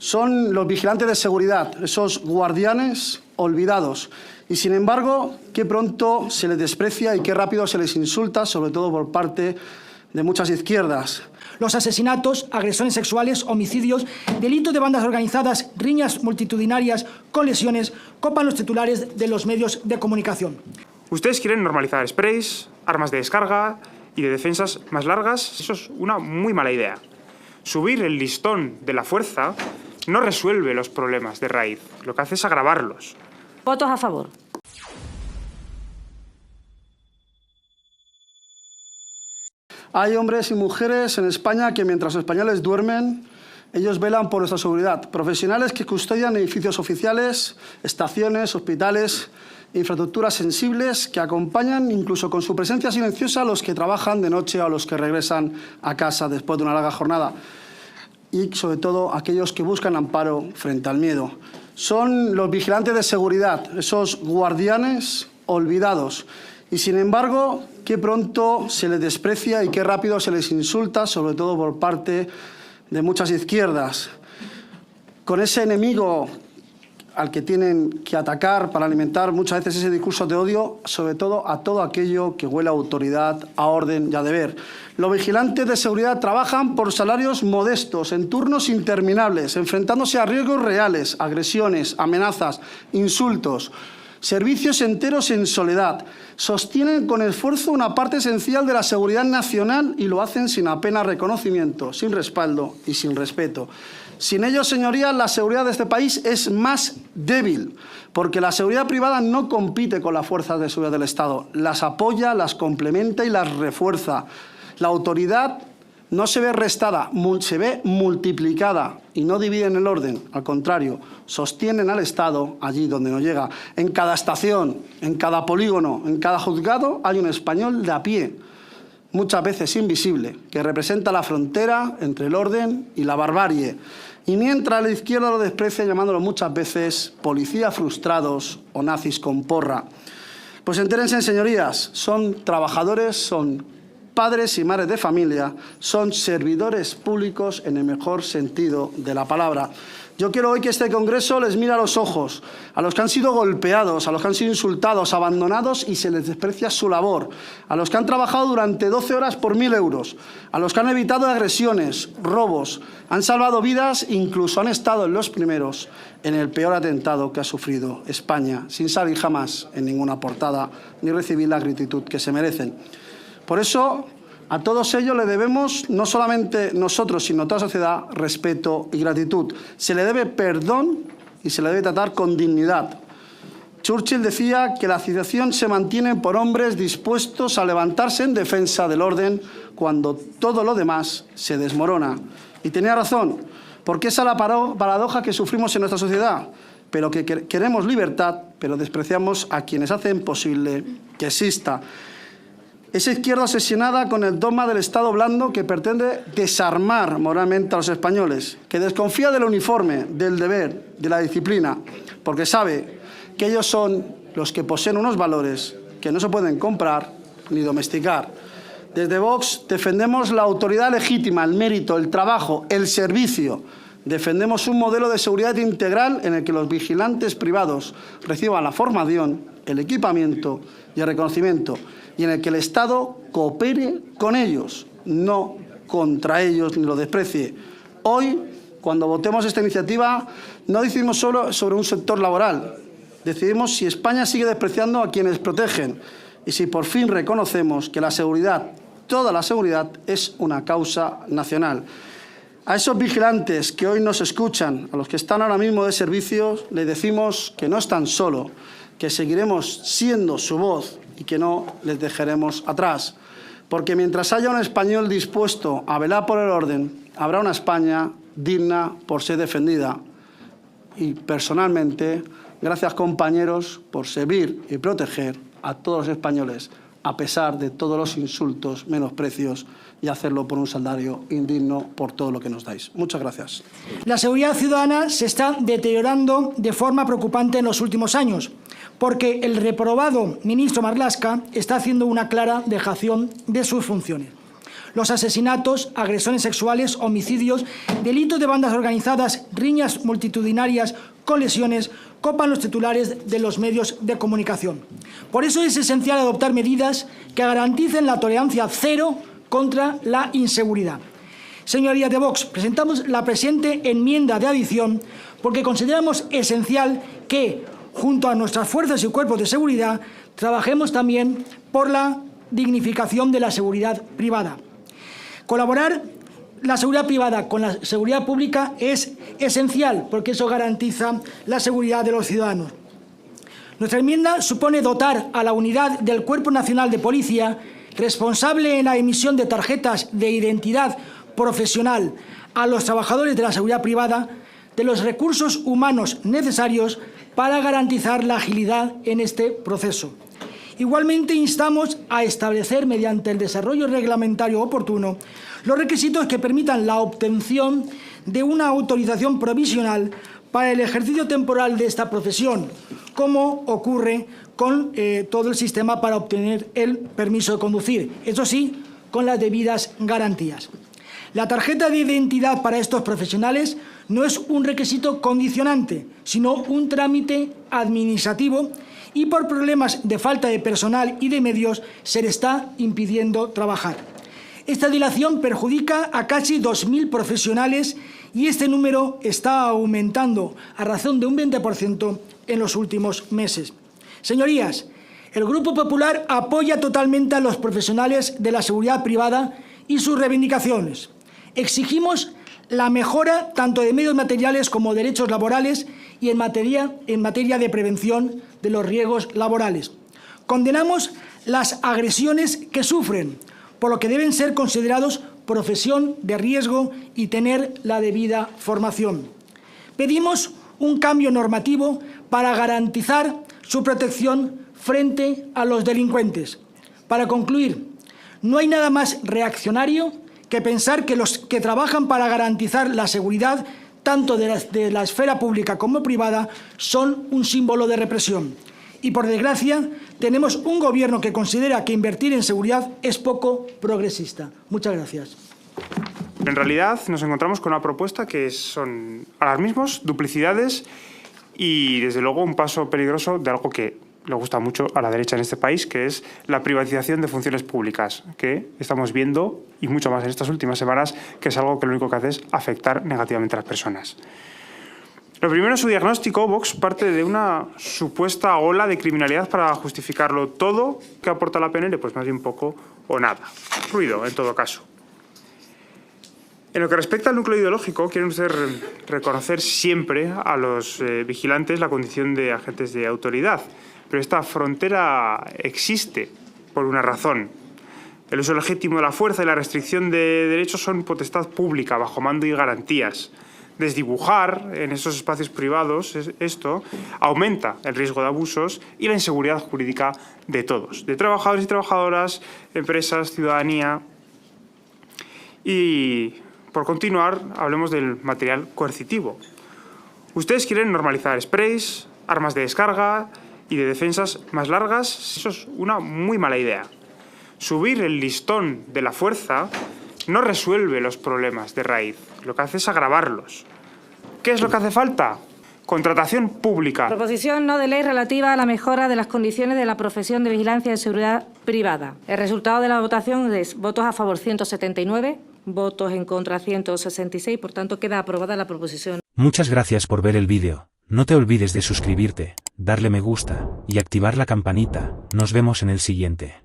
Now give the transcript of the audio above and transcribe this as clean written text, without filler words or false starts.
Son los vigilantes de seguridad, esos guardianes olvidados. Y sin embargo, qué pronto se les desprecia y qué rápido se les insulta, sobre todo por parte de muchas izquierdas. Los asesinatos, agresiones sexuales, homicidios, delitos de bandas organizadas, riñas multitudinarias con lesiones, copan los titulares de los medios de comunicación. Ustedes quieren normalizar sprays, armas de descarga y de defensas más largas. Eso es una muy mala idea. Subir el listón de la fuerza no resuelve los problemas de raíz. Lo que hace es agravarlos. Votos a favor. Hay hombres y mujeres en España que mientras los españoles duermen, ellos velan por nuestra seguridad. Profesionales que custodian edificios oficiales, estaciones, hospitales, infraestructuras sensibles, que acompañan incluso con su presencia silenciosa a los que trabajan de noche o a los que regresan a casa después de una larga jornada. Y sobre todo aquellos que buscan amparo frente al miedo. Son los vigilantes de seguridad, esos guardianes olvidados. Y sin embargo, qué pronto se les desprecia y qué rápido se les insulta, sobre todo por parte de muchas izquierdas. Con ese enemigo al que tienen que atacar para alimentar muchas veces ese discurso de odio, sobre todo a todo aquello que huele a autoridad, a orden y a deber. Los vigilantes de seguridad trabajan por salarios modestos, en turnos interminables, enfrentándose a riesgos reales, agresiones, amenazas, insultos. Servicios enteros en soledad. Sostienen con esfuerzo una parte esencial de la seguridad nacional y lo hacen sin apenas reconocimiento, sin respaldo y sin respeto. Sin ellos, señorías, la seguridad de este país es más débil, porque la seguridad privada no compite con las fuerzas de seguridad del Estado. Las apoya, las complementa y las refuerza. La autoridad no se ve restada, se ve multiplicada y no dividen el orden. Al contrario, sostienen al Estado allí donde no llega. En cada estación, en cada polígono, en cada juzgado hay un español de a pie, muchas veces invisible, que representa la frontera entre el orden y la barbarie. Y mientras la izquierda lo desprecia llamándolo muchas veces policías frustrados o nazis con porra. Pues entérense, señorías, son trabajadores, son padres y madres de familia, son servidores públicos en el mejor sentido de la palabra. Yo quiero hoy que este Congreso les mire a los ojos, a los que han sido golpeados, a los que han sido insultados, abandonados y se les desprecia su labor, a los que han trabajado durante 12 horas por 1.000 euros, a los que han evitado agresiones, robos, han salvado vidas, incluso han estado en los primeros en el peor atentado que ha sufrido España, sin salir jamás en ninguna portada ni recibir la gratitud que se merecen. Por eso, a todos ellos le debemos, no solamente nosotros, sino toda la sociedad, respeto y gratitud. Se le debe perdón y se le debe tratar con dignidad. Churchill decía que la civilización se mantiene por hombres dispuestos a levantarse en defensa del orden cuando todo lo demás se desmorona. Y tenía razón, porque esa es la paradoja que sufrimos en nuestra sociedad. Pero que queremos libertad, pero despreciamos a quienes hacen posible que exista. Esa izquierda obsesionada con el dogma del Estado blando que pretende desarmar moralmente a los españoles, que desconfía del uniforme, del deber, de la disciplina, porque sabe que ellos son los que poseen unos valores que no se pueden comprar ni domesticar. Desde Vox defendemos la autoridad legítima, el mérito, el trabajo, el servicio. Defendemos un modelo de seguridad integral en el que los vigilantes privados reciban la formación, el equipamiento y el reconocimiento, y en el que el Estado coopere con ellos, no contra ellos ni lo desprecie. Hoy, cuando votemos esta iniciativa, no decidimos solo sobre un sector laboral, decidimos si España sigue despreciando a quienes protegen y si por fin reconocemos que la seguridad, toda la seguridad, es una causa nacional. A esos vigilantes que hoy nos escuchan, a los que están ahora mismo de servicio, les decimos que no están solos, que seguiremos siendo su voz y que no les dejaremos atrás. Porque mientras haya un español dispuesto a velar por el orden, habrá una España digna por ser defendida. Y personalmente, gracias compañeros por servir y proteger a todos los españoles, a pesar de todos los insultos, menosprecios y hacerlo por un salario indigno por todo lo que nos dais. Muchas gracias. La seguridad ciudadana se está deteriorando de forma preocupante en los últimos años, porque el reprobado ministro Marlaska está haciendo una clara dejación de sus funciones. Los asesinatos, agresiones sexuales, homicidios, delitos de bandas organizadas, riñas multitudinarias con lesiones copan los titulares de los medios de comunicación. Por eso es esencial adoptar medidas que garanticen la tolerancia cero contra la inseguridad. Señorías de Vox, presentamos la presente enmienda de adición porque consideramos esencial que, junto a nuestras fuerzas y cuerpos de seguridad, trabajemos también por la dignificación de la seguridad privada. Colaborar la seguridad privada con la seguridad pública es esencial porque eso garantiza la seguridad de los ciudadanos. Nuestra enmienda supone dotar a la unidad del Cuerpo Nacional de Policía, responsable en la emisión de tarjetas de identidad profesional a los trabajadores de la seguridad privada, de los recursos humanos necesarios para garantizar la agilidad en este proceso. Igualmente, instamos a establecer, mediante el desarrollo reglamentario oportuno, los requisitos que permitan la obtención de una autorización provisional para el ejercicio temporal de esta profesión, como ocurre con todo el sistema para obtener el permiso de conducir, eso sí, con las debidas garantías. La tarjeta de identidad para estos profesionales no es un requisito condicionante, sino un trámite administrativo y por problemas de falta de personal y de medios se le está impidiendo trabajar. Esta dilación perjudica a casi 2.000 profesionales y este número está aumentando a razón de un 20% en los últimos meses. Señorías, el Grupo Popular apoya totalmente a los profesionales de la seguridad privada y sus reivindicaciones. Exigimos la mejora tanto de medios materiales como derechos laborales y en materia de prevención de los riesgos laborales. Condenamos las agresiones que sufren, por lo que deben ser considerados profesión de riesgo y tener la debida formación. Pedimos un cambio normativo para garantizar su protección frente a los delincuentes. Para concluir, no hay nada más reaccionario que pensar que los que trabajan para garantizar la seguridad, tanto de la esfera pública como privada, son un símbolo de represión. Y, por desgracia, tenemos un gobierno que considera que invertir en seguridad es poco progresista. Muchas gracias. En realidad, nos encontramos con una propuesta que son alarmismos, duplicidades y, desde luego, un paso peligroso de algo que le gusta mucho a la derecha en este país, que es la privatización de funciones públicas, que estamos viendo, y mucho más en estas últimas semanas, que es algo que lo único que hace es afectar negativamente a las personas. Lo primero, en su diagnóstico, Vox parte de una supuesta ola de criminalidad para justificarlo todo. ¿Qué aporta la PNL? Pues más bien poco o nada. Ruido, en todo caso. En lo que respecta al núcleo ideológico, quieren ustedes reconocer siempre a los vigilantes la condición de agentes de autoridad. Pero esta frontera existe por una razón. El uso legítimo de la fuerza y la restricción de derechos son potestad pública, bajo mando y garantías. Desdibujar en esos espacios privados esto aumenta el riesgo de abusos y la inseguridad jurídica de todos, de trabajadores y trabajadoras, empresas, ciudadanía. Y, por continuar, hablemos del material coercitivo. Ustedes quieren normalizar sprays, armas de descarga y de defensas más largas. Eso es una muy mala idea. Subir el listón de la fuerza no resuelve los problemas de raíz. Lo que hace es agravarlos. ¿Qué es lo que hace falta? Contratación pública. Proposición no de ley relativa a la mejora de las condiciones de la profesión de vigilancia de seguridad privada. El resultado de la votación es votos a favor 179, votos en contra 166, por tanto queda aprobada la proposición. Muchas gracias por ver el vídeo. No te olvides de suscribirte, darle me gusta y activar la campanita. Nos vemos en el siguiente.